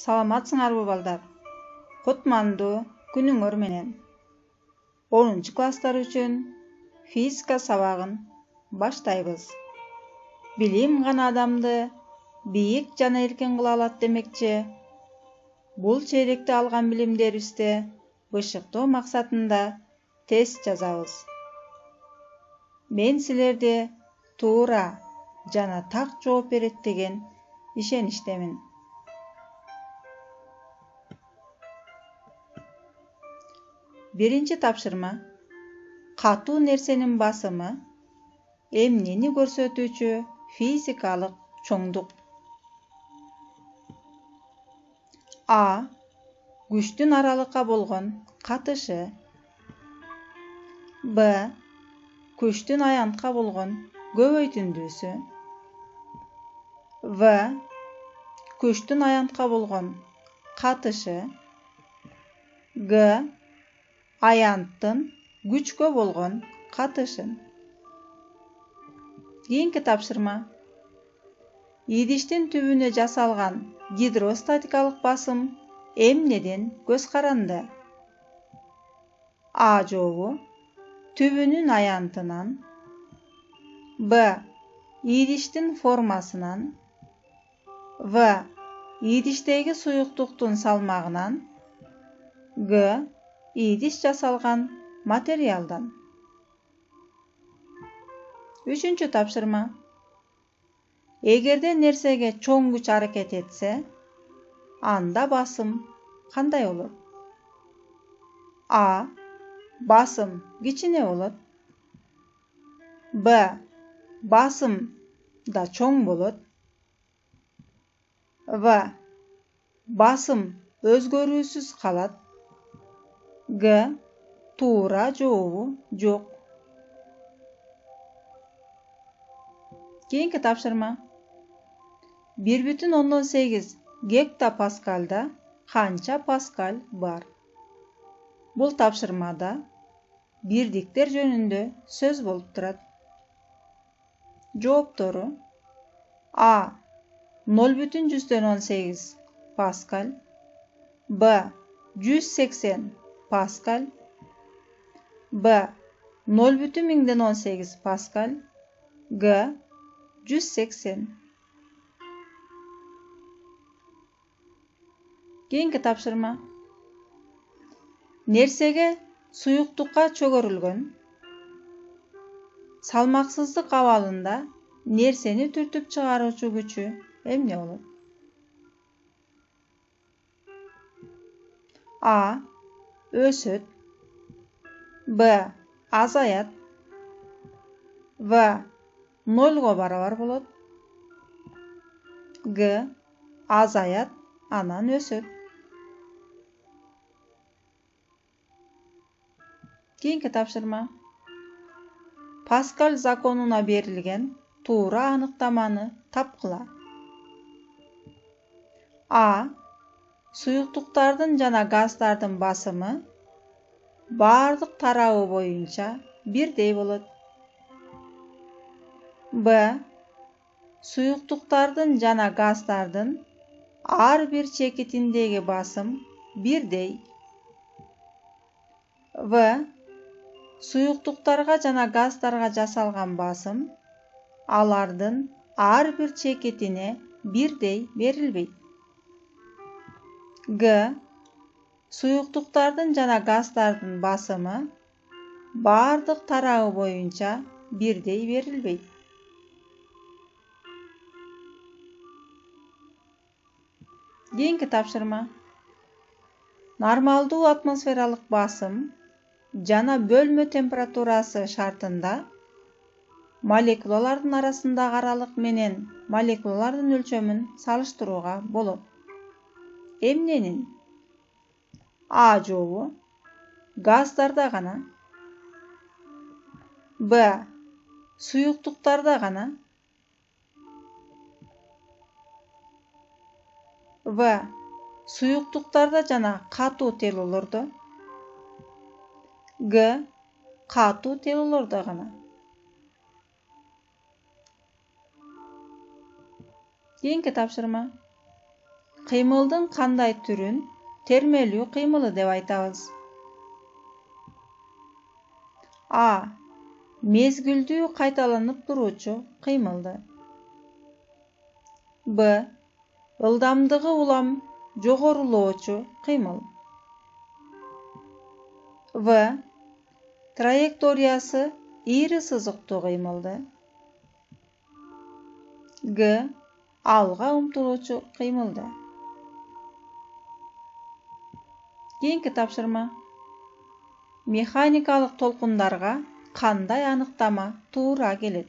Саламатсыңарбы балдар? Кутмандуу күнүңөр менен. 10 класстар үчүн физика сабагын баштайбыз. Билим гана адамды бийик жана эркен кыла алат демекчи. Бул чейректе алган билимдерибизди бышыктоо максатында тест жазабыз. Мен силерди туура жана так жооп берет деген ишеништемин. Биринчи тапшырма. Катуу нерсенин басымы эмнени көрсөтүүчү физикалык чоңдук? А. Күчтүн аралыкка болгон катышы. Б. Күчтүн аянтка болгон көбөйтүндүүсү. В. Күчтүн аянтка болгон катышы. Г. Аянттын күчкө болгон катышын. Кийинки тапшырма. Идиштин түбүнө жасалган гидростатикалык басым эмнеден көз каранды? А жообу түбүнүн аянтынан. Б. Идиштин формасынан. В. Идиштеги суюктуктун салмагынан. Г. Идиш жасалган материалдан. Үчүнчү тапшырма. Эгерде нерсеге чоң күч аракет этсе, анда басым кандай болот? А. Басым кичине болот. Б. Басым да чоң болот. В. Басым өзгөрүүсүз калат. Г. Туура жообу жок. Кийинки тапшырма. 1,8 гектопаскальда канча паскаль бар? Бул тапшырмада бирдиктер жөнүндө сөз болуп турат. Жооптору: А. 0,18 паскаль. Б. 180 паскаль. Б. 0,18 паскаль. Г. 180. Кийинки тапшырма. Нерсеге суюктукка чөгөрүлгөн салмаксыздык абалында нерсени түртүп чыгаруучу күчү эмне болот? А. Өсөт. Б. Азаят. В. 0 барабар болот. Г. Азаят, анан өсөт. Кийинки тапшырма. Паскаль законуна берилген туура аныктаманы тапкыла. А. Суюктуктардын жана газдардын басымы бардык тарабы боюнча бирдей болот. Б. Суюктуктардын жана газдардын ар бир чекитиндеги басым бирдей. В. Суюктуктарга жана газдарга жасалган басым алардын ар бир чекитине бирдей берилбейт. Г. Суюктуктардын жана газдардын басымы бардык тарабы боюнча бирдей берилбейт. Кийинки тапшырма. Нормалдуу атмосфералык басым жана бөлмө температурасы шартында молекулалардын арасындагы аралык менен молекулалардын өлчөмүн салыштырууга болот. Эмненин? А жообу газдарда гана. Б. Суюктуктарда гана. В. Суюктуктарда жана катуу телолордо. Г. Катуу телолордо гана. Кийинки тапшырма. Кыймылдын кандай түрүн термелүү кыймылы деп айтабыз? А. Мезгилдүү кайталанып туруучу кыймылды. Б. Ылдамдыгы улам жогорулоочу кыймыл. В. Траекториясы ийри сызыктуу кыймылды. Г. Алга умтулуучу кыймылды. Кийинки тапшырма. Механикалык толкундарга кандай аныктама туура келет?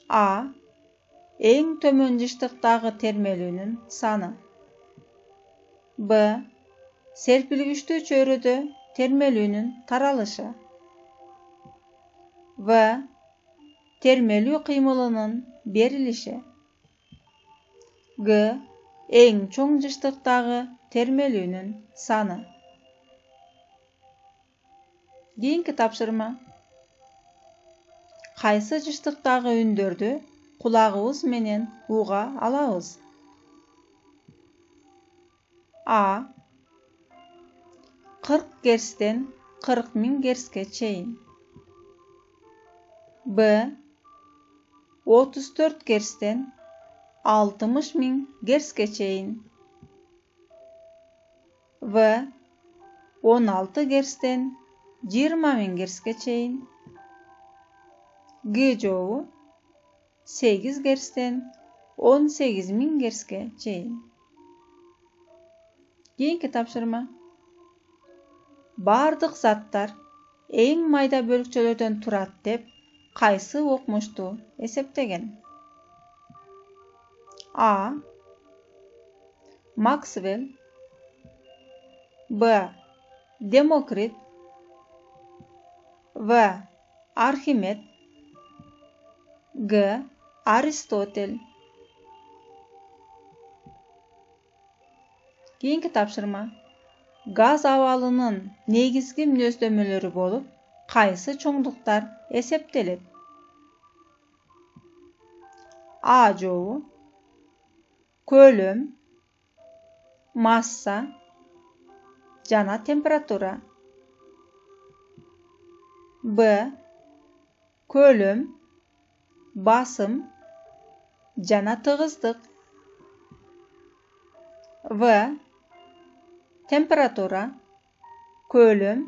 А. Эң төмөн жыштыктагы термелүүнүн саны. Б. Серпилгичтүү чөйрөдө термелүүнүн таралышы. В. Термелүү кыймылынын берилиши. Г. Эң чоң жыштыктагы термелүүнүн саны. Кийинки тапшырма. Кайсы жыштыктагы үндөрдү кулагыбыз менен уга алабыз? А. 40 герцтен 40 000 герцке чейин. Б. 34 герцтен 60 000 герцке чейин. В. 16 герцтен 20 000 герцке чейин. Г жообу 8 герцтен 18 000 герцке чейин. Кийинки тапшырма. Бардык заттар эң майда бөлүкчөлөрдөн турат деп кайсы окумушту эсептеген? А. Максвелл. Б. Демокрит. В. Архимед. Г. Аристотель. Кийинки тапшырма. Газ абалынын негизги мүнөздөмөлөрү болуп, кайсы чоңдуктар эсептелет? А жообу көлөм, масса жана температура. Б. Көлөм, басым жана тыгыздык. В. Температура, көлөм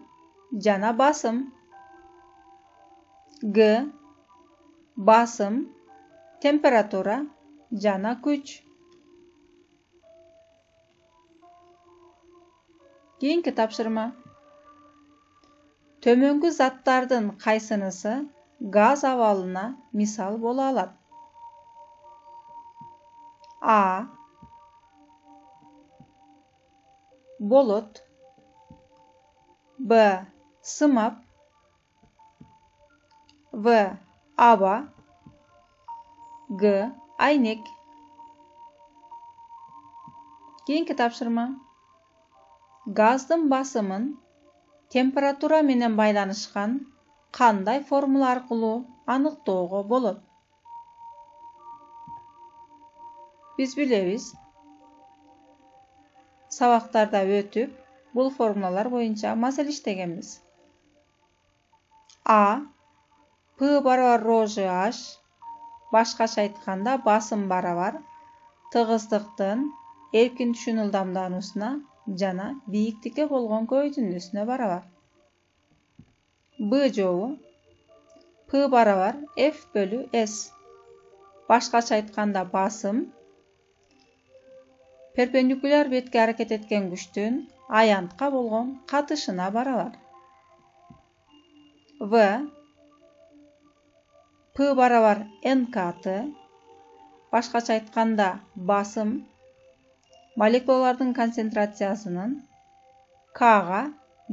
жана басым. Г. Басым, температура жана күч. Кийинки тапшырма. Төмөнгү заттардын кайсынысы газ абалына мисал боло алат? А. Болот. Б. Сымап. В. Аба. Г. Айнек. Кийинки тапшырма. Газдын басымын температура менен байланышкан кандай формула аркылуу аныктоого болот? Биз билебиз. Сабактарда өтүп, бул формулалар боюнча маселе иштегенбиз. А. П барабар ρh, башкача айтканда басым барабар тыгыздыктын эркин түшүн ылдамдануусуна жана бийиктикке болгон көбөйтүндүсүнө барабар. Б жообу П барабар F бөлү S. Башкача айтканда басым перпендикуляр бетке аракет эткен күчтүн аянтка болгон катышына барабар. В. П барабар НКТ. Башкача айтканда басым молекулалардын концентрациясынын Кга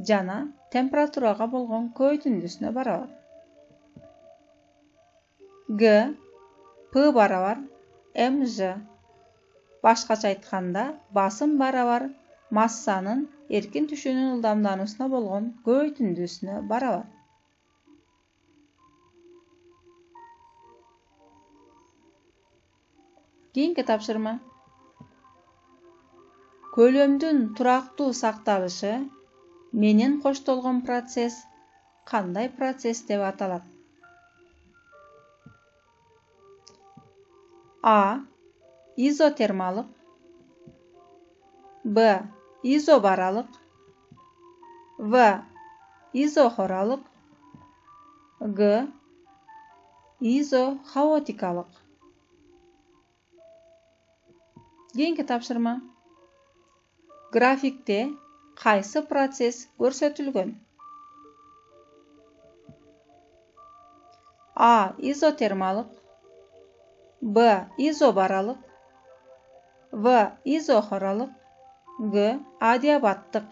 жана температурага болгон көбөйтүндүсүнө барабар. Г. П барабар МЖ. Башкача айтканда басым барабар массанын эркин түшүүнүн ылдамдануусуна болгон көбөйтүндүсүнө барабар. Кийинки тапшырма. Kөлөмдүн турактуу сакталышы менен коштолгон процесс кандай процесс деп аталат? А. Изотермалык. Б. Изобаралык. В. Изохоралык. Г. Изохаотикалык. Кийинки тапшырма. Графикте кайсы процесс көрсөтүлгөн? А. Изотермалык. Б. Изобаралык. В. Изохоралык. Г. Адиабаттык.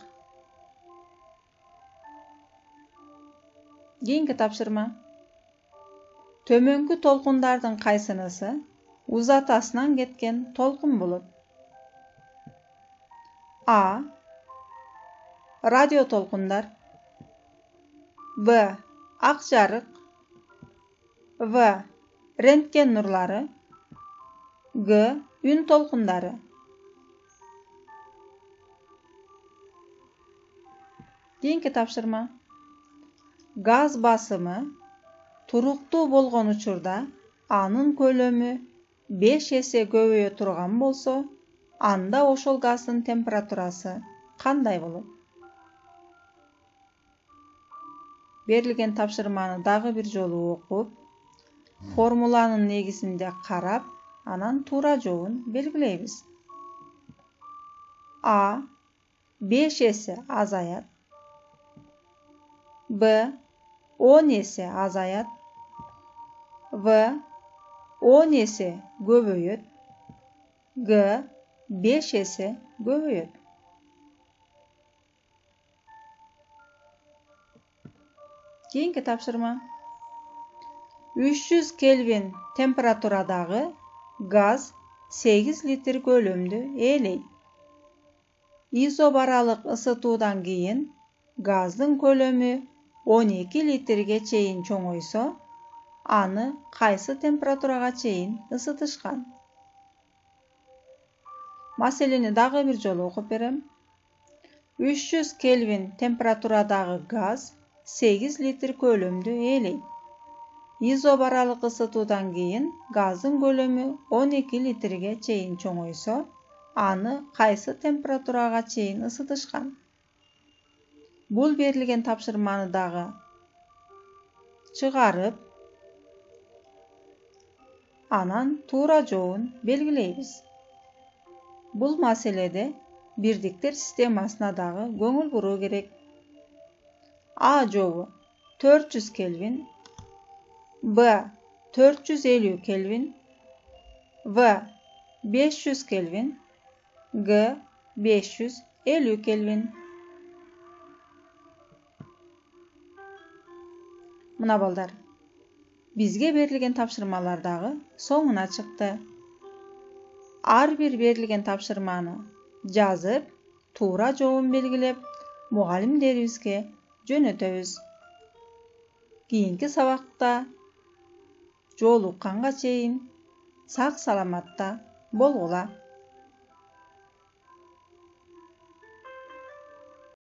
Кийинки тапшырма. Төмөнкү толкундардын кайсынысы узатасынан кеткен толкун болот? А. Радио толкундар. Б. Ак жарык. В. Рентген нурлары. Г. Үн толкундары. Кийинки тапшырма. Газ басымы туруктуу болгон учурда анын көлөмү 5 эсе көбөйө турган болсо, анда ошол газдын температурасы кандай болот? Берилген тапшырманы дагы бир жолу окуп, формуланын негизинде карап, анан туура жообун белгилейбиз. А. 5 эсе азаят. Б. 10 эсе азаят. В. 10 эсе көбөйөт. Г. 5 эсе көбөйөт. Кийинки тапшырма. 300 Кельвин температурадагы газ 8 литр көлөмдү ээлейт. Изобаралык ысытуудан кийин газдын көлөмү 12 литрге чейин чоңойсо, аны кайсы температурага чейин ысытышкан? Маселени дагы бир жолу окуп берем. 300 Кельвин температурадагы газ 8 литр көлөмдү ээлейт. Изобаралык ысытуудан кийин газдын көлөмү 12 литрге чейин чоңойсо, аны кайсы температурага чейин ысытышкан? Бул берилген тапшырманы дагы чыгарып, анан туура жообун белгилейбиз. Бул маселеде бирдиктер системасына дагы көңүл буруу керек. А жообу 400 Кельвин, Б 450 Кельвин, В 500 Кельвин, Г 550 Кельвин. Мына балдар, бизге берилген тапшырмалар дагы соңуна чыкты. Ар бир берилген тапшырманы жазып, туура жообун белгилеп, мугалимдерибизге жөнөтөбүз. Кийинки сабакта жолукканга чейин сак саламатта болгула.